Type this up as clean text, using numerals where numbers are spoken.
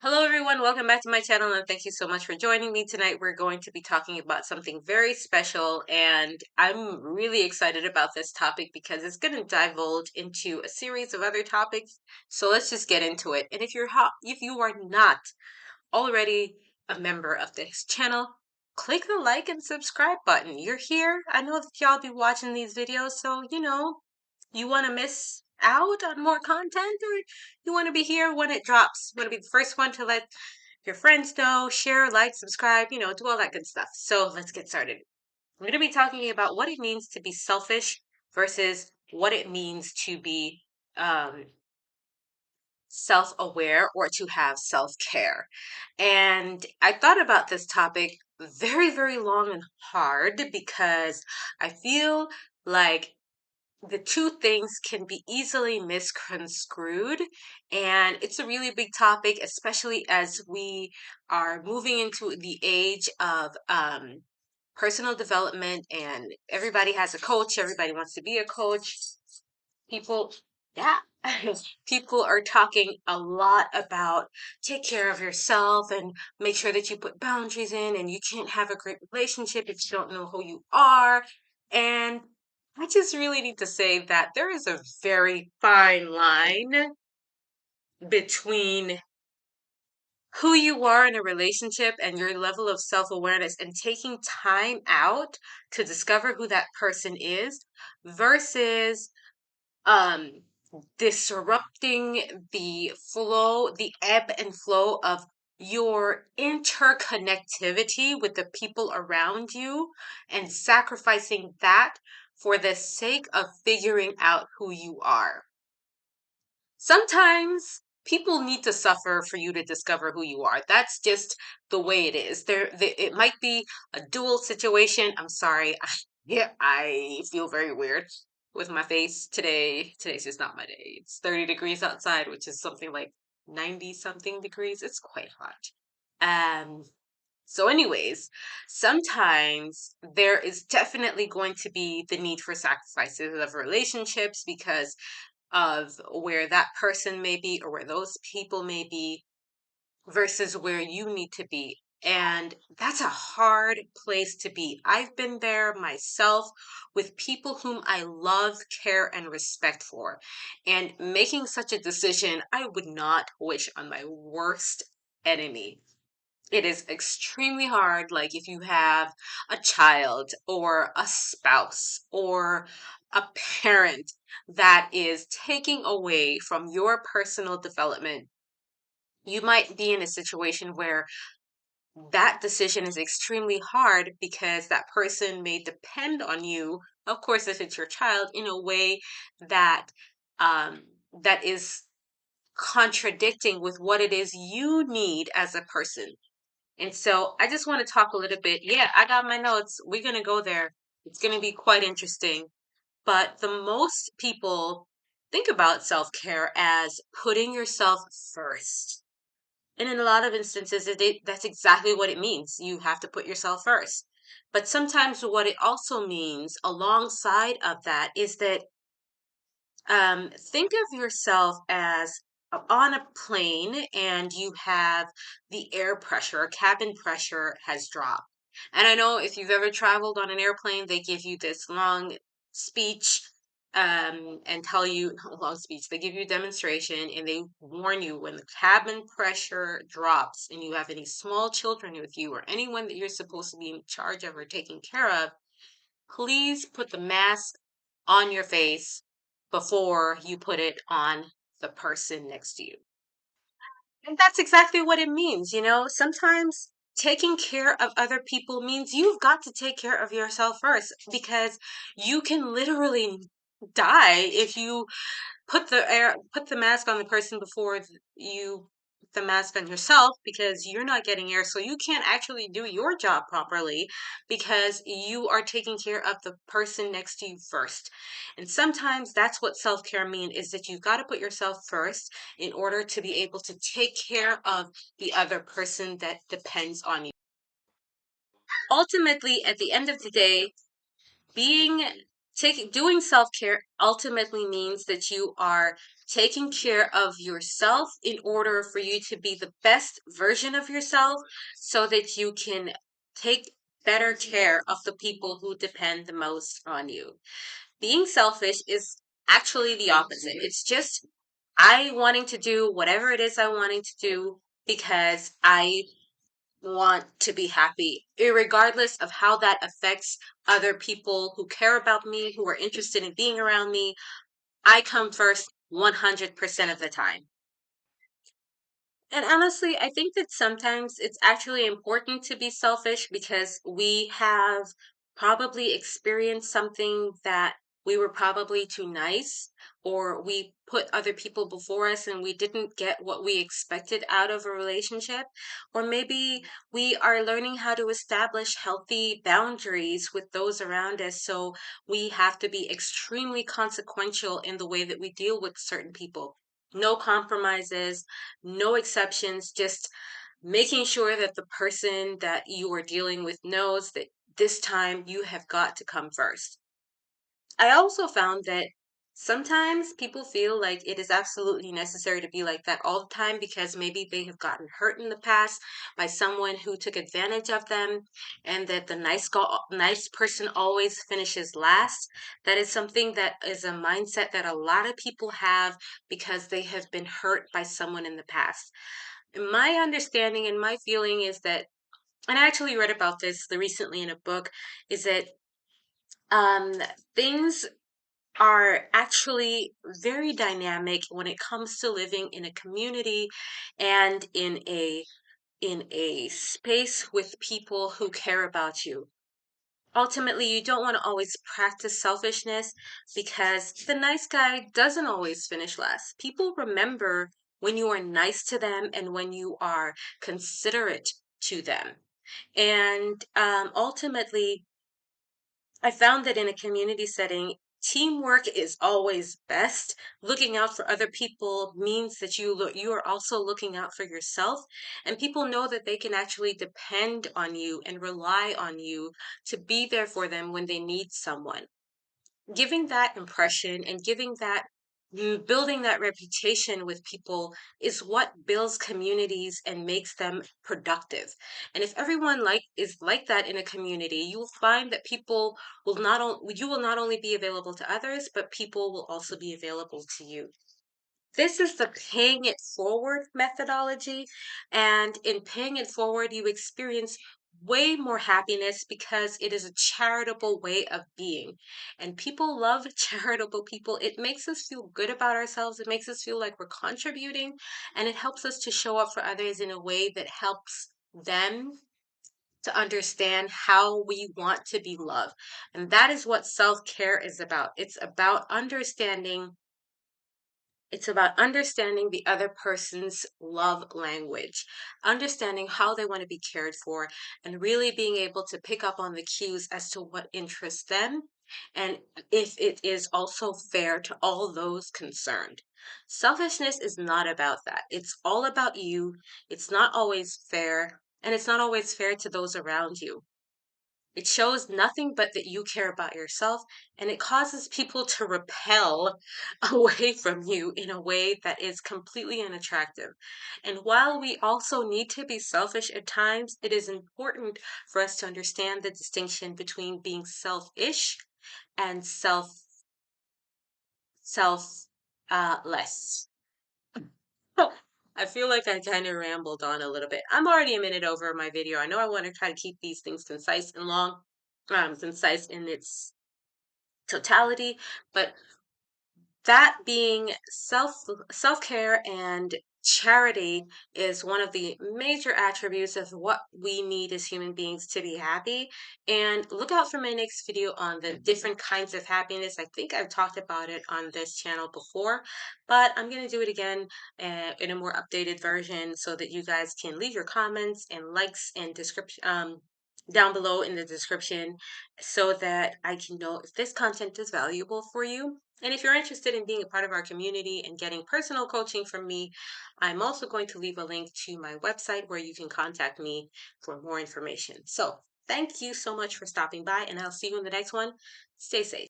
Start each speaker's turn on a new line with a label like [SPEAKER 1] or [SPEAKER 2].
[SPEAKER 1] Hello, everyone. Welcome back to my channel, and thank you so much for joining me tonight. We're going to be talking about something very special, and I'm really excited about this topic because it's going to divulge into a series of other topics. So let's just get into it. And if you are not already a member of this channel, click the like and subscribe button. You're here. I know that y'all be watching these videos, so you want to miss out on more content, or you want to be here when it drops. You want to be the first one to let your friends know, share, like, subscribe, do all that good stuff. So let's get started. I'm going to be talking about what it means to be selfish versus what it means to be um, self-aware or to have self-care. And I thought about this topic very, very long and hard because I feel like the two things can be easily misconstrued, and it's a really big topic, especially as we are moving into the age of personal development, and everybody has a coach, everybody wants to be a coach. People, yeah, people are talking a lot about take care of yourself and make sure that you put boundaries in, and you can't have a great relationship if you don't know who you are. And I just really need to say that there is a very fine line between who you are in a relationship and your level of self-awareness and taking time out to discover who that person is versus um disrupting the ebb and flow of your interconnectivity with the people around you and sacrificing that for the sake of figuring out who you are. Sometimes people need to suffer for you to discover who you are. That's just the way it is. It might be a dual situation. I'm sorry. Yeah, I feel very weird with my face today. Today's just not my day. It's 30 degrees outside, which is something like 90 something degrees. It's quite hot. Um, so anyways, sometimes there is definitely going to be the need for sacrifices of relationships because of where that person may be or where those people may be versus where you need to be. And that's a hard place to be. I've been there myself with people whom I love, care, and respect for. And making such a decision, I would not wish on my worst enemy. It is extremely hard, like if you have a child or a spouse or a parent that is taking away from your personal development. You might be in a situation where that decision is extremely hard because that person may depend on you, of course, if it's your child, in a way that um, that is contradicting with what it is you need as a person. And so I just want to talk a little bit. Yeah, I got my notes. We're going to go there. It's going to be quite interesting. But the most people think about self-care as putting yourself first. And in a lot of instances, that's exactly what it means. You have to put yourself first. But sometimes what it also means alongside of that is that think of yourself as on a plane and you have the air pressure, cabin pressure has dropped. And I know if you've ever traveled on an airplane, they give you this long speech and tell you, not a long speech, they give you a demonstration and they warn you when the cabin pressure drops and you have any small children with you or anyone that you're supposed to be in charge of or taking care of, please put the mask on your face before you put it on the person next to you. And that's exactly what it means, Sometimes taking care of other people means you've got to take care of yourself first because you can literally die if you put the mask on the person before you put the mask on yourself because you're not getting air, so you can't actually do your job properly because you are taking care of the person next to you first. And sometimes that's what self-care means, is that you've got to put yourself first in order to be able to take care of the other person that depends on you. Ultimately, at the end of the day, being Doing self-care ultimately means that you are taking care of yourself in order for you to be the best version of yourself so that you can take better care of the people who depend the most on you. Being selfish is actually the opposite. It's just I wanting to do whatever it is I wanting to do because I want to be happy, regardless of how that affects other people who care about me, who are interested in being around me. I come first 100% of the time. And honestly, I think that sometimes it's actually important to be selfish because we have probably experienced something that we were probably too nice, or we put other people before us and we didn't get what we expected out of a relationship. Or maybe we are learning how to establish healthy boundaries with those around us. So we have to be extremely consequential in the way that we deal with certain people. No compromises, no exceptions, just making sure that the person that you are dealing with knows that this time you have got to come first. I also found that sometimes people feel like it is absolutely necessary to be like that all the time because maybe they have gotten hurt in the past by someone who took advantage of them, and that the nice person always finishes last. That is something that is a mindset that a lot of people have because they have been hurt by someone in the past. My understanding and my feeling is that, and I actually read about this recently in a book, is that um, things are actually very dynamic when it comes to living in a community and in a space with people who care about you. Ultimately, you don't want to always practice selfishness because the nice guy doesn't always finish last. People remember when you are nice to them and when you are considerate to them. And ultimately, I found that in a community setting, teamwork is always best. Looking out for other people means that you are also looking out for yourself, and people know that they can actually depend on you and rely on you to be there for them when they need someone. Giving that impression and building that reputation with people is what builds communities and makes them productive. And if everyone is like that in a community, you will find that people will not only you will not only be available to others, but people will also be available to you. This is the paying it forward methodology. And in paying it forward, you experience way more happiness because it is a charitable way of being. And people love charitable people. It makes us feel good about ourselves. It makes us feel like we're contributing. And it helps us to show up for others in a way that helps them to understand how we want to be loved. And that is what self care is about. It's about understanding the other person's love language, understanding how they want to be cared for, and really being able to pick up on the cues as to what interests them and if it is also fair to all those concerned. Selfishness is not about that. It's all about you. It's not always fair, and it's not always fair to those around you. It shows nothing but that you care about yourself, and it causes people to repel away from you in a way that is completely unattractive. And while we also need to be selfish at times, it is important for us to understand the distinction between being selfish and self less. I feel like I kind of rambled on a little bit. I'm already a minute over my video. I know I want to try to keep these things concise in its totality, but that being self-care and charity is one of the major attributes of what we need as human beings to be happy. And look out for my next video on the different kinds of happiness. I think I've talked about it on this channel before, but I'm going to do it again in a more updated version so that you guys can leave your comments and likes and description down below in the description so that I can know if this content is valuable for you. And if you're interested in being a part of our community and getting personal coaching from me, I'm also going to leave a link to my website where you can contact me for more information. So thank you so much for stopping by, and I'll see you in the next one. Stay safe.